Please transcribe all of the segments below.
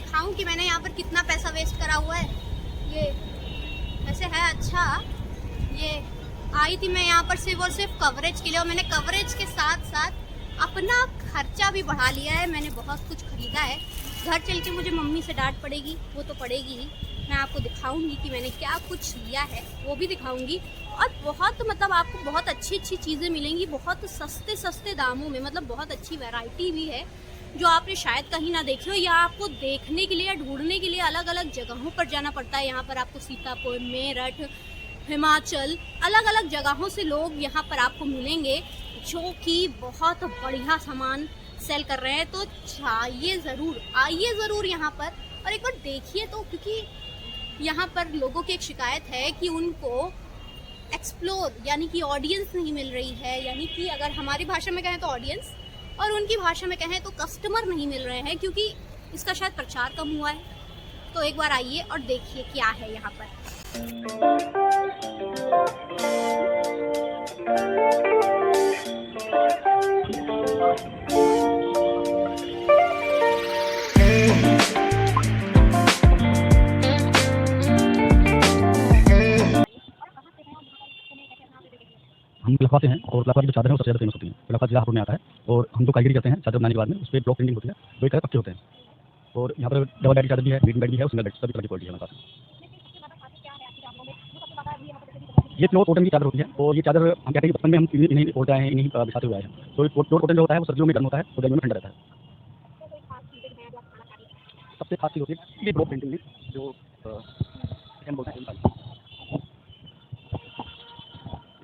दिखाऊं कि मैंने यहाँ पर कितना पैसा वेस्ट करा हुआ है। ये ऐसे है। अच्छा, ये आई थी मैं यहाँ पर सिर्फ और सिर्फ कवरेज के लिए, और मैंने कवरेज के साथ साथ अपना खर्चा भी बढ़ा लिया है। मैंने बहुत कुछ खरीदा है। घर चल के मुझे मम्मी से डांट पड़ेगी, वो तो पड़ेगी ही। मैं आपको दिखाऊंगी कि मैंने क्या कुछ लिया है, वो भी दिखाऊंगी। और बहुत मतलब आपको बहुत अच्छी अच्छी चीज़ें मिलेंगी, बहुत सस्ते सस्ते दामों में। मतलब बहुत अच्छी वैरायटी भी है जो आपने शायद कहीं ना देखी हो, या आपको देखने के लिए या ढूंढने के लिए अलग अलग जगहों पर जाना पड़ता है। यहाँ पर आपको सीतापुर, मेरठ, हिमाचल, अलग अलग जगहों से लोग यहाँ पर आपको मिलेंगे जो कि बहुत बढ़िया सामान सेल कर रहे हैं। तो आइए ज़रूर यहाँ पर, और एक बार देखिए तो, क्योंकि यहाँ पर लोगों की एक शिकायत है कि उनको एक्सप्लोर यानी कि ऑडियंस नहीं मिल रही है। यानी कि अगर हमारी भाषा में कहें तो ऑडियंस, और उनकी भाषा में कहें तो कस्टमर नहीं मिल रहे हैं, क्योंकि इसका शायद प्रचार कम हुआ है। तो एक बार आइए और देखिए क्या है यहाँ पर। हम लखवा से हैं और लखवा की जो चादर है वो सबसे ज़्यादा फेमस होती है। लखवा जिला हापुड़ में आता है और हम जो कारीगरी करते हैं चादर बनाने के बाद में उस पर ब्लॉक प्रिंटिंग होती है, वो एक तरह पक्के होते हैं। और यहाँ पर डबल बेड की चादर भी है, ग्रीन बेड भी है, सिंगल बेड, सभी तरह की क्वालिटी है हमारे पास। ये प्योर कॉटन की चादर होती है, और ये चादर हम कहते हैं कि बचपन में हम इन्हीं ओढ़ते आए हैं, इन्हीं बिछाते हुए आए हैं। तो प्योर कॉटन जो होता है वो सर्दियों में गर्म होता है और गर्मियों में ठंडा रहता है। सबसे खास चीज़ होती है ये ब्लॉक प्रिंटिंग में, जो हम बोलते हैं हम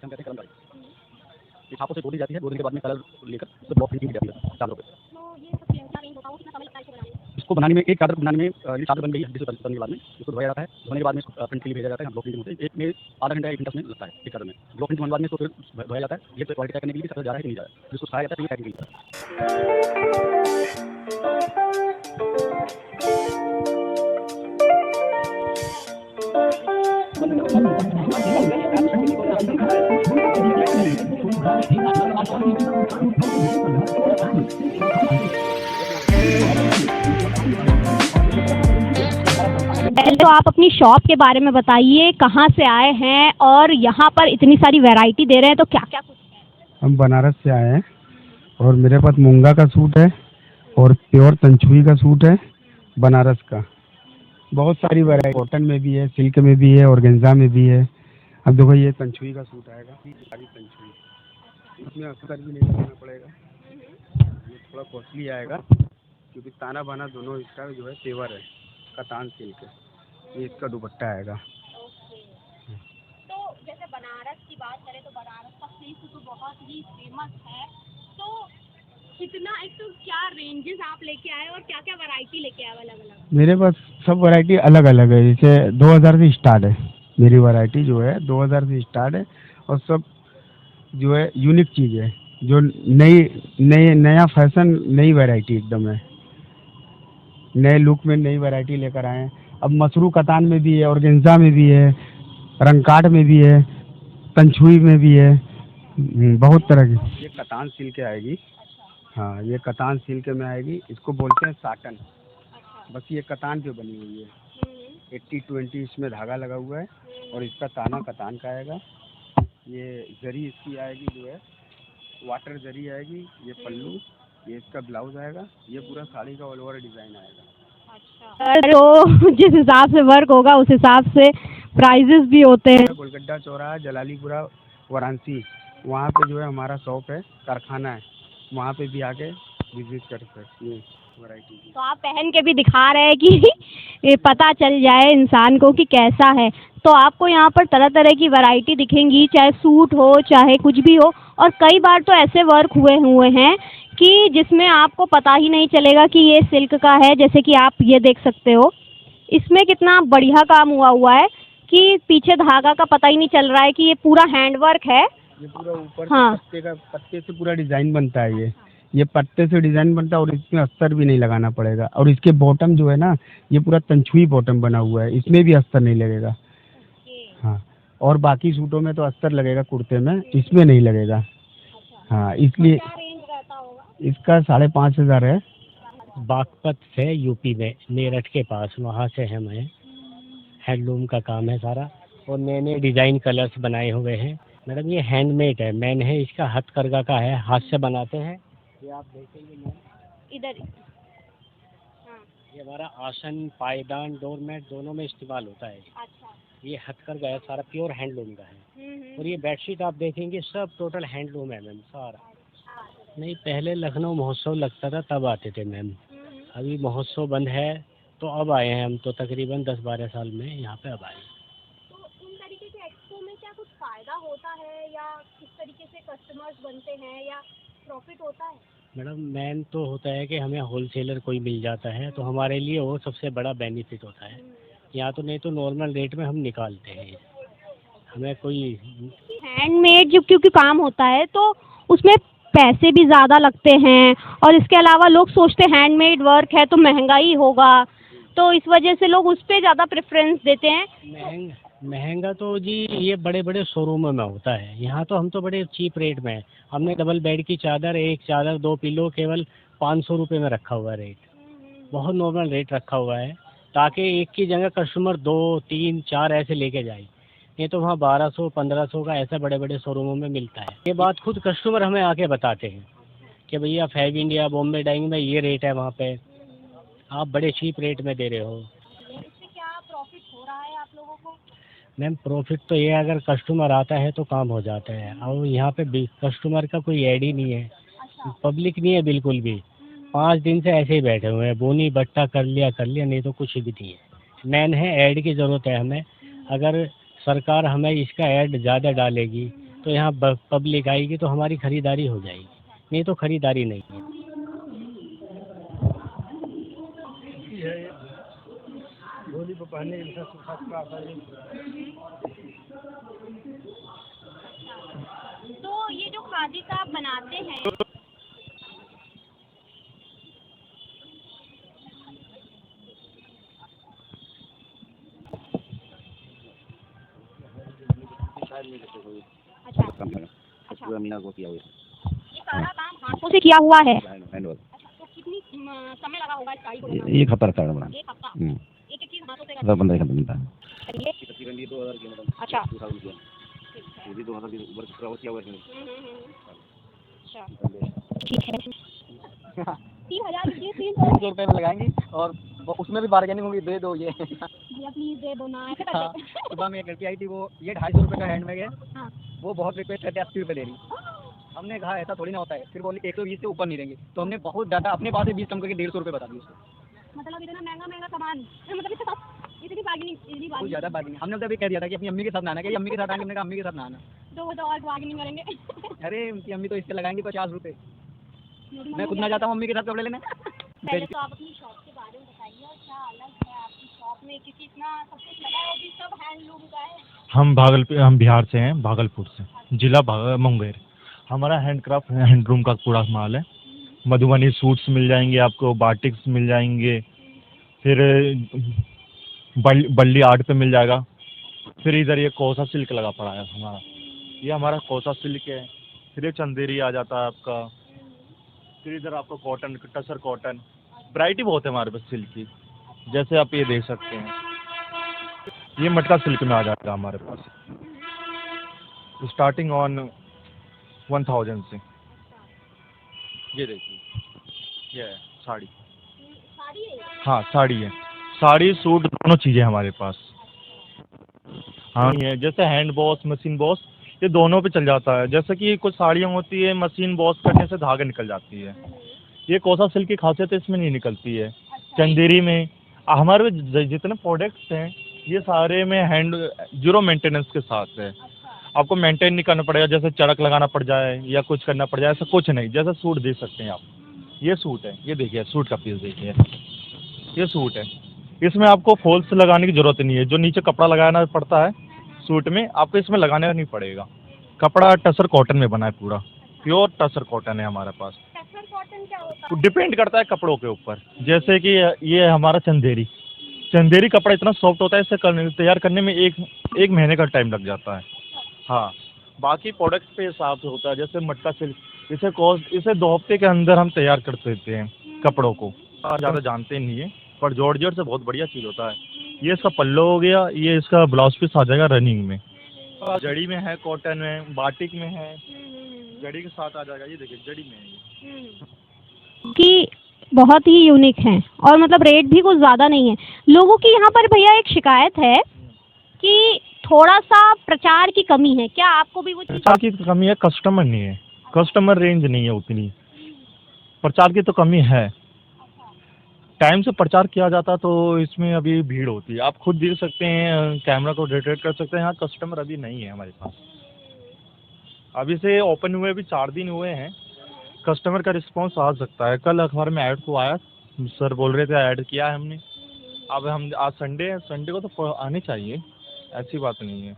कहते हैं कलमकारी। ये छापों से धो दी जाती है, 2 दिन के बाद में कलर लेकर तो ब्लॉक प्रिंटिंग की जाती है चादरों पे। इसको बनाने में, एक चादर बनाने में, ये चादर बन गई है, जिसको बनने के बाद में इसको धोया जाता है। धोने के बाद में इसको प्रिंट के लिए भेजा जाता है। ब्लॉक प्रिंटिंग होती है, एक में आधा घंटा 1 घंटा में लगता है एक चादर में। ब्लॉक प्रिंट होने के बाद में इसको फिर धोया जाता है। ये क्वालिटी चेक करने के लिए चादर जा रहा है कि नहीं जा रहा है, जिसको खाया जाता है, पैकिंग जाता पहले तो आप अपनी शॉप के बारे में बताइए, कहाँ से आए हैं और यहाँ पर इतनी सारी वैरायटी दे रहे हैं, तो क्या क्या कुछ है? हम बनारस से आए हैं और मेरे पास मूंगा का सूट है और प्योर तंचुई का सूट है बनारस का। बहुत सारी वैरायटी, कॉटन में भी है, सिल्क में भी है, ऑर्गेन्जा में भी है। अब देखो ये तंचुई का सूट आएगा, सारी तंचुई, इसमें अस्तर भी नहीं लगाना पड़ेगा। ये थोड़ा कॉस्टली आएगा क्योंकि ताना बाना दोनों इसका जो है तेवर है, कतान सिल्क है। ये इसका दुपट्टा आएगा। तो जैसे बनारस की बात करें तो बनारस का सिल्क तो बहुत ही फेमस है। तो कितना, एक तो क्या रेंजेस आप लेके आए और क्या क्या वैरायटी लेके आए अलग अलग? मेरे पास सब वैरायटी अलग अलग है। जैसे 2000 से स्टार्ट है मेरी वैरायटी, जो है 2000 से स्टार्ट है, और सब जो है यूनिक चीज़ है, जो नया फैशन, नई वैरायटी एकदम है। नए लुक में नई वैरायटी लेकर आए हैं। अब मसरू कतान में भी है, ऑर्गेन्जा में भी है, रंगकाट में भी है, तंचुई में भी है, बहुत तरह की। ये कतान सिल्क आएगी। हाँ, ये कतान सिल्क में आएगी। इसको बोलते हैं साटन। बस ये कतान पे बनी हुई है। 80-20 इसमें धागा लगा हुआ है, और इसका ताना कतान का आएगा। ये जरी इसकी आएगी जो है वाटर जरी आएगी। ये पल्लू, ये इसका ब्लाउज आएगा। ये पूरा साड़ी का ऑल ओवर डिज़ाइन आएगा। तो जिस हिसाब से वर्क होगा उस हिसाब से प्राइजेस भी होते हैं। गोलगड्डा चौराहा, जलालीपुरा, वाराणसी, वहाँ पे जो है हमारा शॉप है, कारखाना है। वहाँ पे भी आके विजिट कर सकते हैं वैरायटी की। तो आप पहन के भी दिखा रहे हैं कि ये पता चल जाए इंसान को कि कैसा है। तो आपको यहाँ पर तरह तरह की वैरायटी दिखेंगी, चाहे सूट हो चाहे कुछ भी हो। और कई बार तो ऐसे वर्क हुए हैं कि जिसमें आपको पता ही नहीं चलेगा कि ये सिल्क का है। जैसे कि आप ये देख सकते हो, इसमें कितना बढ़िया काम हुआ है कि पीछे धागा का पता ही नहीं चल रहा है कि ये पूरा हैंडवर्क है। ये पूरा ऊपर हाँ, पत्ते से पूरा डिज़ाइन बनता है। ये पत्ते से डिज़ाइन बनता है, और इसमें अस्तर भी नहीं लगाना पड़ेगा। और इसके बॉटम जो है ना, ये पूरा तंचुई बॉटम बना हुआ है, इसमें भी अस्तर नहीं लगेगा। हाँ, और बाकी सूटों में तो अस्तर लगेगा कुर्ते में, इसमें नहीं लगेगा। हाँ, इसलिए इसका 5,500 है। बागपत से, यूपी में, मेरठ के पास, वहाँ से हैं मैं। हैंडलूम का काम है सारा, और नए नए डिज़ाइन कलर्स बनाए हुए हैं। मैडम ये हैंडमेड है, मैन है, इसका हथकरघा का है, हाथ से बनाते हैं। ये आप देखेंगे मैम, इधर। हाँ। ये हमारा आसन, पायदान, डोरमेट दोनों में इस्तेमाल होता है। अच्छा। ये हथकरघा है, सारा प्योर हैंडलूम का है। और ये बेडशीट आप देखेंगे सब टोटल हैंडलूम है मैम, सारा। नहीं, पहले लखनऊ महोत्सव लगता था तब आते थे मैम। अभी महोत्सव बंद है तो अब आए हैं हम, तो तकरीबन 10-12 साल में यहाँ पे अब आए। तो इन तरीके के एक्सपो में क्या कुछ फायदा होता है, या किस तरीके से कस्टमर्स बनते हैं, या प्रॉफिट होता है? मैडम मेन तो होता है कि हमें होलसेलर कोई मिल जाता है तो हमारे लिए वो सबसे बड़ा बेनिफिट होता है। यहाँ तो नहीं तो नॉर्मल रेट में हम निकालते हैं, हमें कोई। हैंडमेड जब क्योंकि काम होता है तो उसमें पैसे भी ज़्यादा लगते हैं, और इसके अलावा लोग सोचते हैं हैंडमेड वर्क है तो महंगा ही होगा, तो इस वजह से लोग उस पर ज़्यादा प्रेफरेंस देते हैं। महंगा तो जी ये बड़े बड़े शोरूमों में होता है, यहाँ तो हम तो बड़े चीप रेट में है। हमने डबल बेड की चादर, एक चादर 2 पिलो केवल 500 रुपये में रखा हुआ है रेट, बहुत नॉर्मल रेट रखा हुआ है, ताकि एक की जगह कस्टमर 2, 3, 4 ऐसे लेके जाए। ये तो वहाँ 1200, 1500 का ऐसा बड़े बड़े शोरूमों में मिलता है। ये बात खुद कस्टमर हमें आके बताते हैं कि भैया फैब इंडिया, बॉम्बे डाइंग में ये रेट है, वहाँ पे आप बड़े चीप रेट में दे रहे हो। इससे क्या प्रॉफिट हो रहा है आप लोगों को? मैम प्रॉफिट तो ये अगर कस्टमर आता है तो काम हो जाता है, और यहाँ पे कस्टमर का कोई ऐड ही नहीं है, पब्लिक नहीं है बिल्कुल भी। 5 दिन से ऐसे ही बैठे हुए हैं, बोनी बट्टा कर लिया, नहीं तो कुछ भी नहीं है। मेन है ऐड की ज़रूरत है हमें। अगर सरकार हमें इसका ऐड ज़्यादा डालेगी तो यहाँ पब्लिक आएगी तो हमारी ख़रीदारी हो जाएगी, नहीं तो ख़रीदारी नहीं है। तो ये जो खादी का आप बनाते हैं, अच्छा अच्छा, पूरा मीना को किया हुआ ये सारा काम हाथों से किया हुआ है। है हैंडवर्क। अच्छा, तो कितनी समय लगा होगा इस साड़ी को बनाने में? एक हफ्ता लगता है मैडम। एक हफ्ता। एक एक चीज हाथों से 15 घंटे मिलता है। करिए। तकरीबन ये 2000 की मैडम। अच्छा। 2000 की ये भी 2000 की ऊपर किया हुआ है। अच्छा ठीक है। 3000 रुपये, 300 रुपये में लगाएंगे, और उसमें भी बार्गेनिंग होगी, दे दो ये। भैया प्लीज दे दो ना, ऐसे हाँ, कर दे। सुबह में एक लड़की आई थी, वो ये 250 रुपये का हैंडबैग है, हाँ। वो बहुत रिक्वेस्ट करके 80 रुपये दे रही। हमने कहा ऐसा थोड़ी ना होता है, फिर बोली 120 से ऊपर नहीं देंगे, तो हमने बहुत ज़्यादा अपने पास से 20 कम करके 150 रुपये बता दिए उसको। मतलब इतना महंगा महंगा सामान, मतलब इसके साथ इतनी बार्गेनिंग, कुछ ज़्यादा बार्गेनिंग हमने तो अभी कह दिया था कि अपनी अम्मी के साथ ना आना, कि अम्मी के साथ आएंगे, हमने कहा अम्मी के साथ ना आना। तो और बार्गेनिंग करेंगे। अरे उनकी अम्मी तो इससे लगाएंगी 50 रुपये, मैं खुद ना जाता हूँ अम्मी के साथ कपड़े लेने। पहले तो आप अपनी शॉप के बारे में बताइए, और क्या अलग है आपकी शॉप में, क्योंकि इतना सब कुछ लगा है, वो भी सब हैंडलूम का है। हम बिहार से हैं, भागलपुर से, जिला मुंगेर। हमारा हैंडक्राफ्ट हैंडलूम का पूरा माल है। मधुबनी सूट्स मिल जाएंगे आपको, बाटिक्स मिल जाएंगे, फिर बल्ली आर्ट पे मिल जाएगा। फिर इधर ये कोसा सिल्क लगा पड़ा है हमारा, ये हमारा कोसा सिल्क है। फिर ये चंदेरी आ जाता है आपका। फिर इधर आपको कॉटन, टसर कॉटन, वैरायटी बहुत है हमारे पास सिल्क की, जैसे आप ये देख सकते हैं। ये मटका सिल्क में आ जाएगा हमारे पास, स्टार्टिंग ऑन 1000 से। ये देखिए, ये है साड़ी। हाँ साड़ी है, साड़ी सूट दोनों चीज़ें हमारे पास। हाँ ये जैसे हैंड वॉश, मशीन वॉश, ये दोनों पे चल जाता है। जैसे कि कुछ साड़ियाँ होती है मशीन वॉश करने से धागे निकल जाती है, ये कोसा सिल्क की खासियत है, इसमें नहीं निकलती है। चंदेरी में हमारे जितने प्रोडक्ट्स हैं ये सारे में हैंड 0 मेंटेनेंस के साथ है। आपको मेंटेन नहीं करना पड़ेगा, जैसे चरक लगाना पड़ जाए या कुछ करना पड़ जाए, ऐसा कुछ नहीं। जैसे सूट देख सकते हैं आप, ये सूट है, ये देखिए सूट का पीस देखिए, ये सूट है। इसमें आपको फॉल्स लगाने की ज़रूरत नहीं है, जो नीचे कपड़ा लगाना पड़ता है सूट में, आपको इसमें लगाने का नहीं पड़ेगा। कपड़ा टसर कॉटन में बना है, पूरा प्योर टसर कॉटन है हमारे पास। टसर कॉटन क्या होता है? डिपेंड करता है कपड़ों के ऊपर। जैसे कि ये हमारा चंदेरी कपड़ा इतना सॉफ्ट होता है, इसे तैयार करने में एक महीने का टाइम लग जाता है। हाँ, बाकी प्रोडक्ट पे हिसाब से होता है। जैसे मटका सिल्क, इसे 2 हफ्ते के अंदर हम तैयार कर देते हैं कपड़ों को। ज़्यादा जानते नहीं है, पर जॉर्जेट से बहुत बढ़िया चीज़ होता है। ये इसका पल्लो हो गया, ये इसका ब्लाउज पीस आ जाएगा रनिंग में, जड़ी में है, कॉटन में, बाटिक में है, जड़ी के साथ आ जाएगा। ये देखिए जड़ी में है ये। कि बहुत ही यूनिक हैं और मतलब रेट भी कुछ ज़्यादा नहीं है। लोगों की यहाँ पर भैया एक शिकायत है कि थोड़ा सा प्रचार की कमी है, क्या आपको भी वो चीज़? प्रचार की तो कमी है, कस्टमर नहीं है, कस्टमर रेंज नहीं है उतनी, प्रचार की तो कमी है। टाइम से प्रचार किया जाता तो इसमें अभी भीड़ होती है। आप खुद देख सकते हैं, कैमरा को डिटेक्ट कर सकते हैं, यहाँ कस्टमर अभी नहीं है हमारे पास। अभी से ओपन हुए भी 4 दिन हुए हैं, कस्टमर का रिस्पांस आ सकता है। कल अखबार में ऐड को आया, सर बोल रहे थे ऐड किया है हमने। अब हम आज संडे है, संडे को तो आने चाहिए, ऐसी बात नहीं है।